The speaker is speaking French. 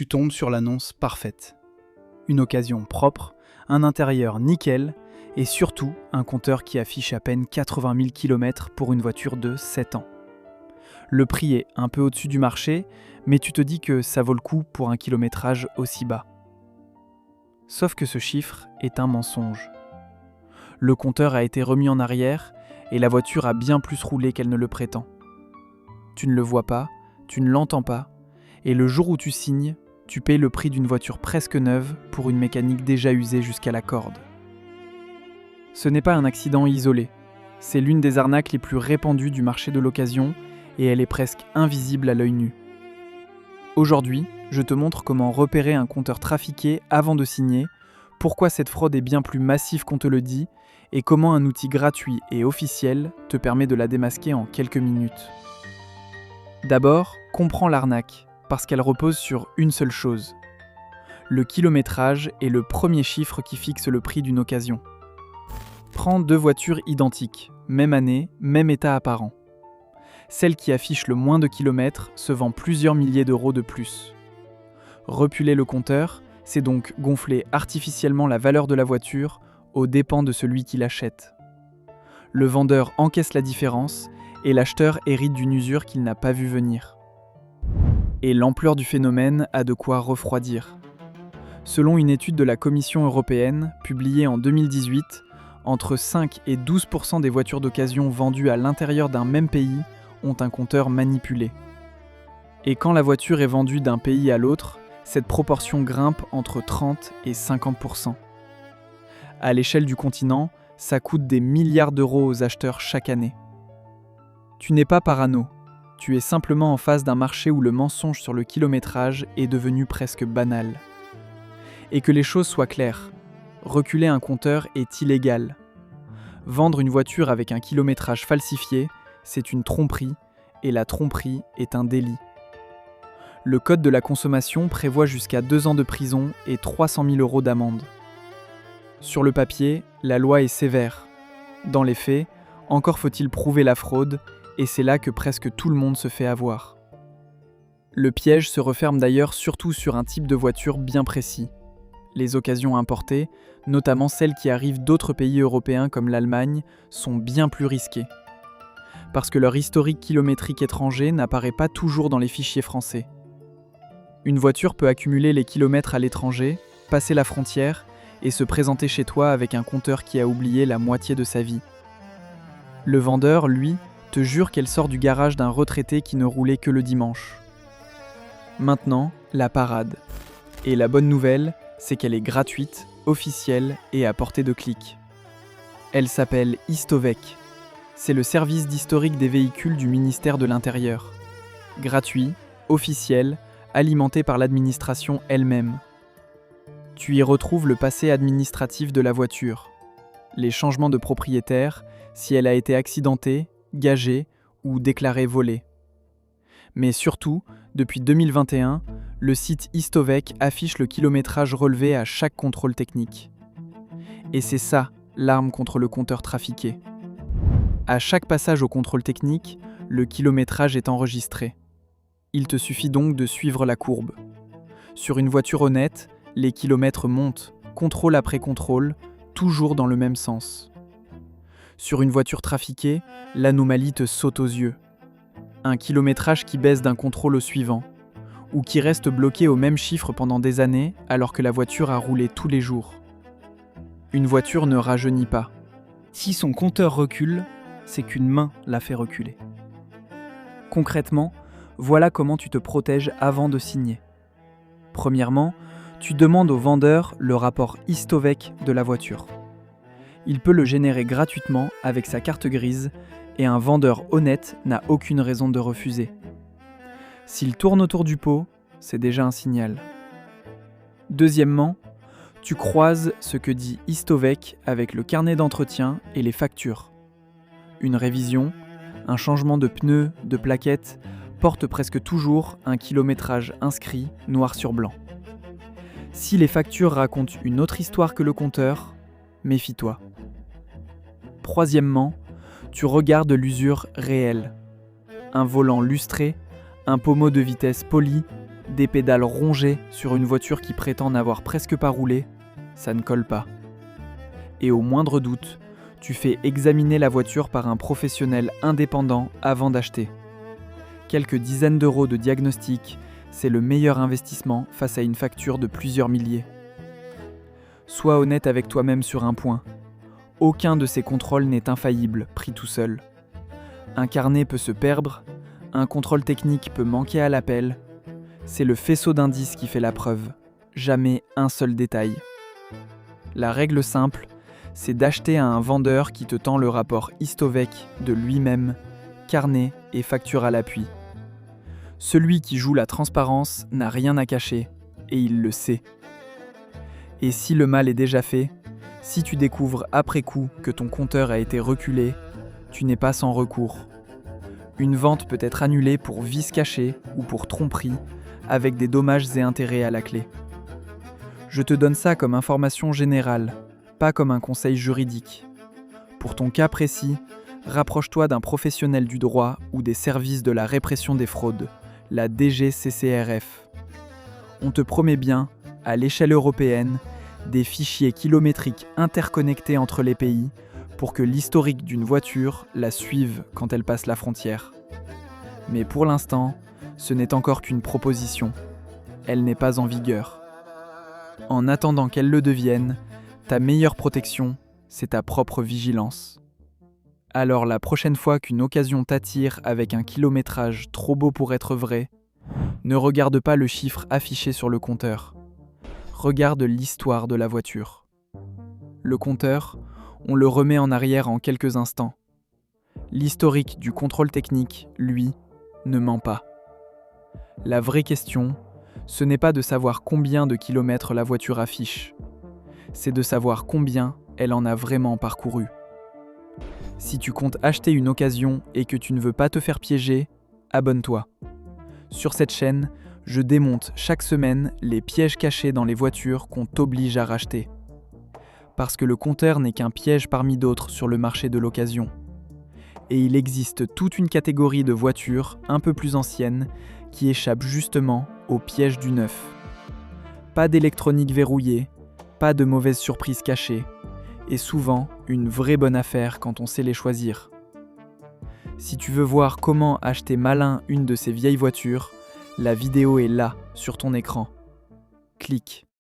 tu tombes sur l'annonce parfaite. Une occasion propre, un intérieur nickel et surtout un compteur qui affiche à peine 80 000 km pour une voiture de 7 ans. Le prix est un peu au-dessus du marché, mais tu te dis que ça vaut le coup pour un kilométrage aussi bas. Sauf que ce chiffre est un mensonge. Le compteur a été remis en arrière et la voiture a bien plus roulé qu'elle ne le prétend. Tu ne le vois pas, tu ne l'entends pas, et le jour où tu signes, tu payes le prix d'une voiture presque neuve pour une mécanique déjà usée jusqu'à la corde. Ce n'est pas un accident isolé, c'est l'une des arnaques les plus répandues du marché de l'occasion et elle est presque invisible à l'œil nu. Aujourd'hui, je te montre comment repérer un compteur trafiqué avant de signer, pourquoi cette fraude est bien plus massive qu'on te le dit et comment un outil gratuit et officiel te permet de la démasquer en quelques minutes. D'abord, comprends l'arnaque, parce qu'elle repose sur une seule chose. Le kilométrage est le premier chiffre qui fixe le prix d'une occasion. Prends deux voitures identiques, même année, même état apparent. Celle qui affiche le moins de kilomètres se vend plusieurs milliers d'euros de plus. Repuler le compteur, c'est donc gonfler artificiellement la valeur de la voiture aux dépens de celui qui l'achète. Le vendeur encaisse la différence et l'acheteur hérite d'une usure qu'il n'a pas vue venir. Et l'ampleur du phénomène a de quoi refroidir. Selon une étude de la Commission européenne, publiée en 2018, entre 5 et 12% des voitures d'occasion vendues à l'intérieur d'un même pays ont un compteur manipulé. Et quand la voiture est vendue d'un pays à l'autre, cette proportion grimpe entre 30 et 50%. À l'échelle du continent, ça coûte des milliards d'euros aux acheteurs chaque année. Tu n'es pas parano, tu es simplement en face d'un marché où le mensonge sur le kilométrage est devenu presque banal. Et que les choses soient claires, reculer un compteur est illégal. Vendre une voiture avec un kilométrage falsifié, c'est une tromperie, et la tromperie est un délit. Le Code de la consommation prévoit jusqu'à 2 ans de prison et 300 000 euros d'amende. Sur le papier, la loi est sévère. Dans les faits, encore faut-il prouver la fraude, et c'est là que presque tout le monde se fait avoir. Le piège se referme d'ailleurs surtout sur un type de voiture bien précis. Les occasions importées, notamment celles qui arrivent d'autres pays européens comme l'Allemagne, sont bien plus risquées. Parce que leur historique kilométrique étranger n'apparaît pas toujours dans les fichiers français. Une voiture peut accumuler les kilomètres à l'étranger, passer la frontière et se présenter chez toi avec un compteur qui a oublié la moitié de sa vie. Le vendeur, lui, te jure qu'elle sort du garage d'un retraité qui ne roulait que le dimanche. Maintenant, la parade. Et la bonne nouvelle, c'est qu'elle est gratuite, officielle et à portée de clic. Elle s'appelle Histovec. C'est le service d'historique des véhicules du ministère de l'Intérieur. Gratuit, officiel, alimenté par l'administration elle-même. Tu y retrouves le passé administratif de la voiture, les changements de propriétaire, si elle a été accidentée, gagée ou déclarée volée. Mais surtout, depuis 2021, le site Histovec affiche le kilométrage relevé à chaque contrôle technique. Et c'est ça, l'arme contre le compteur trafiqué. À chaque passage au contrôle technique, le kilométrage est enregistré. Il te suffit donc de suivre la courbe. Sur une voiture honnête, les kilomètres montent, contrôle après contrôle, toujours dans le même sens. Sur une voiture trafiquée, l'anomalie te saute aux yeux. Un kilométrage qui baisse d'un contrôle au suivant, ou qui reste bloqué au même chiffre pendant des années alors que la voiture a roulé tous les jours. Une voiture ne rajeunit pas. Si son compteur recule, c'est qu'une main l'a fait reculer. Concrètement, voilà comment tu te protèges avant de signer. Premièrement, tu demandes au vendeur le rapport Histovec de la voiture. Il peut le générer gratuitement avec sa carte grise et un vendeur honnête n'a aucune raison de refuser. S'il tourne autour du pot, c'est déjà un signal. Deuxièmement, tu croises ce que dit Histovec avec le carnet d'entretien et les factures. Une révision, un changement de pneus, de plaquettes, porte presque toujours un kilométrage inscrit noir sur blanc. Si les factures racontent une autre histoire que le compteur, méfie-toi. Troisièmement, tu regardes l'usure réelle. Un volant lustré, un pommeau de vitesse poli, Des pédales rongées sur une voiture qui prétend n'avoir presque pas roulé, ça ne colle pas. Et au moindre doute, tu fais examiner la voiture par un professionnel indépendant avant d'acheter. Quelques dizaines d'euros de diagnostic, c'est le meilleur investissement face à une facture de plusieurs milliers. Sois honnête avec toi-même sur un point. Aucun de ces contrôles n'est infaillible, pris tout seul. Un carnet peut se perdre, un contrôle technique peut manquer à l'appel. C'est le faisceau d'indices qui fait la preuve, jamais un seul détail. La règle simple, c'est d'acheter à un vendeur qui te tend le rapport Istovec de lui-même, carnet et facture à l'appui. Celui qui joue la transparence n'a rien à cacher, et il le sait. Et si le mal est déjà fait, si tu découvres après coup que ton compteur a été reculé, tu n'es pas sans recours. Une vente peut être annulée pour vice caché ou pour tromperie, avec des dommages et intérêts à la clé. Je te donne ça comme information générale, pas comme un conseil juridique. Pour ton cas précis, rapproche-toi d'un professionnel du droit ou des services de la répression des fraudes, la DGCCRF. On te promet bien, à l'échelle européenne, des fichiers kilométriques interconnectés entre les pays pour que l'historique d'une voiture la suive quand elle passe la frontière. Mais pour l'instant, ce n'est encore qu'une proposition. Elle n'est pas en vigueur. En attendant qu'elle le devienne, ta meilleure protection, c'est ta propre vigilance. Alors la prochaine fois qu'une occasion t'attire avec un kilométrage trop beau pour être vrai, ne regarde pas le chiffre affiché sur le compteur. Regarde l'histoire de la voiture. Le compteur, on le remet en arrière en quelques instants. L'historique du contrôle technique, lui, ne ment pas. La vraie question, ce n'est pas de savoir combien de kilomètres la voiture affiche, c'est de savoir combien elle en a vraiment parcouru. Si tu comptes acheter une occasion et que tu ne veux pas te faire piéger, abonne-toi. Sur cette chaîne, je démonte chaque semaine les pièges cachés dans les voitures qu'on t'oblige à racheter. Parce que le compteur n'est qu'un piège parmi d'autres sur le marché de l'occasion. Et il existe toute une catégorie de voitures un peu plus anciennes qui échappent justement au piège du neuf. Pas d'électronique verrouillée, pas de mauvaises surprises cachées, et souvent une vraie bonne affaire quand on sait les choisir. Si tu veux voir comment acheter malin une de ces vieilles voitures, la vidéo est là, sur ton écran. Clique.